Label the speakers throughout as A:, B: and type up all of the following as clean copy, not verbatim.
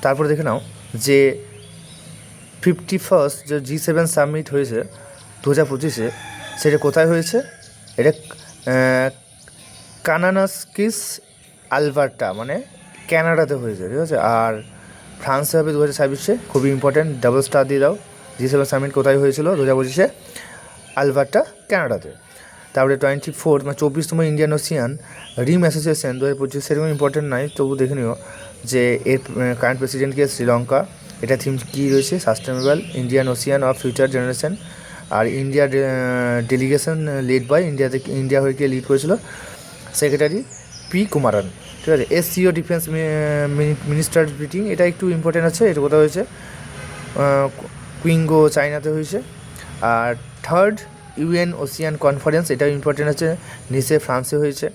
A: তারপরে দেখে নাও যে 51st যে G7 সামিট হয়েছে 2025-এ, সেটা কোথায় হয়েছে? এটা কানানাস্কিস আলবার্টা, মানে ক্যানাডাতে হয়েছে, ঠিক আছে। আর ফ্রান্সে হবে 2026-এ, খুবই ইম্পর্ট্যান্ট, ডাবল স্টার দিয়ে দাও। G7 সামিট কোথায় হয়েছিল 2025-এ? আলবার্টা, ক্যানাডাতে। তারপরে 24 মানে 24তম ইন্ডিয়ান ওশিয়ান রিম অ্যাসোসিয়েশন 2025, সেরকম ইম্পর্টেন্ট নয়, তবু দেখে নিও যে এর কারেন্ট প্রেসিডেন্টকে শ্রীলঙ্কা। এটা থিম কী রয়েছে? Sustainable Indian Ocean of future generation. আর ইন্ডিয়ার ডেলিগেশন লিড বাই ইন্ডিয়া হয়ে লিড করেছিল সেক্রেটারি পি কুমারন, ঠিক আছে। SCO ডিফেন্স মিনিস্টার মিটিং, এটা একটু ইম্পর্টেন্ট আছে। এটা কোথাও হয়েছে? কুইঙ্গো, চায়নাতে হয়েছে। আর থার্ড UN ওশিয়ান কনফারেন্স, এটাও ইম্পর্টেন্ট আছে, নিসে, ফ্রান্সে হয়েছে।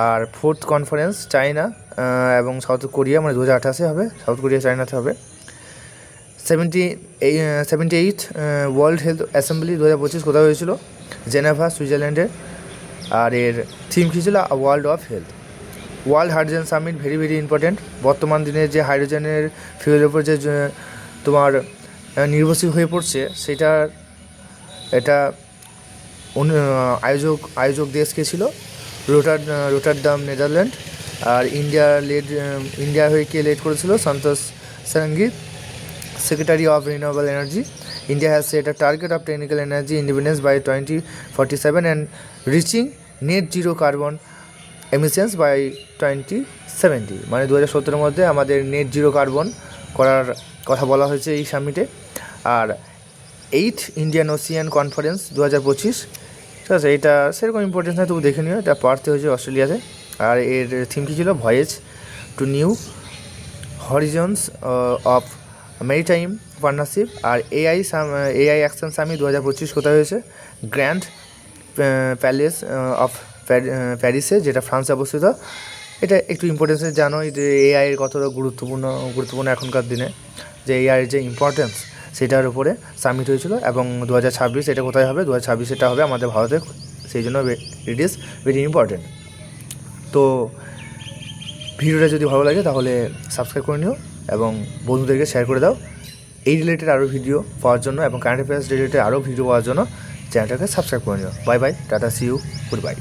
A: আর ফোর্থ কনফারেন্স চায়না এবং সাউথ কোরিয়া, মানে 2028-এ হবে, সাউথ কোরিয়া চায়নাতে হবে। 78th ওয়ার্ল্ড হেলথ অ্যাসেম্বলি 2025 কোথাও হয়েছিল? জেনেভা, সুইজারল্যান্ডে। আর এর থিম কী ছিল? World of health. World hydrogen summit, very very important. বর্তমান দিনে যে হাইড্রোজেনের ফিউলের উপর যে তোমার নির্ভরশীল হয়ে পড়ছে, সেটার এটা আয়োজক দেশ কে ছিল? রোটারডাম, নেদারল্যান্ড। আর ইন্ডিয়া হয়ে কে লিড করেছিল? সন্তোষ সাঙ্গী, Secretary of Renewable Energy. India has set a target of technical energy independence by 2047 and reaching net zero carbon emissions by 2070, মানে 2070-এর মধ্যে আমাদের নেট জিরো কার্বন করার কথা বলা হয়েছে এই সামিটে। আর 8th ইন্ডিয়ান ওশিয়ান কনফারেন্স 2025, ঠিক আছে। এটা সেরকম ইম্পর্টেন্স নয়, তবু দেখে নিও, এটা পার্থে হয়েছে অস্ট্রেলিয়াতে। আর এর থিম কী ছিল? Voyage to new horizons of maritime partnership. আর AI অ্যাকশন সামিট 2025 কোথায় হয়েছে? গ্র্যান্ড প্যালেস অফ প্যারিসে, যেটা ফ্রান্সে অবস্থিত। এটা একটু ইম্পর্টেন্সে জানো যে AI এর কতটা গুরুত্বপূর্ণ এখনকার দিনে, যে AI এর যে ইম্পর্টেন্স সেটার উপরে সামিট হয়েছিল। এবং 2026 এটা কোথায় হবে? 2026 এটা হবে আমাদের ভারতে, সেই জন্য ইট ইজ ভেরি ইম্পর্টেন্ট। তো ভিডিওটা যদি ভালো লাগে তাহলে সাবস্ক্রাইব করে নিও এবং বন্ধুদেরকে শেয়ার করে দাও। এই রিলেটেড আরও ভিডিও পাওয়ার জন্য এবং কারেন্ট অ্যাফেয়ার্স রিলেটেড আরও ভিডিও পাওয়ার জন্য চ্যানেলটাকে সাবস্ক্রাইব করে নিও। Bye bye, tata, see you, good bye.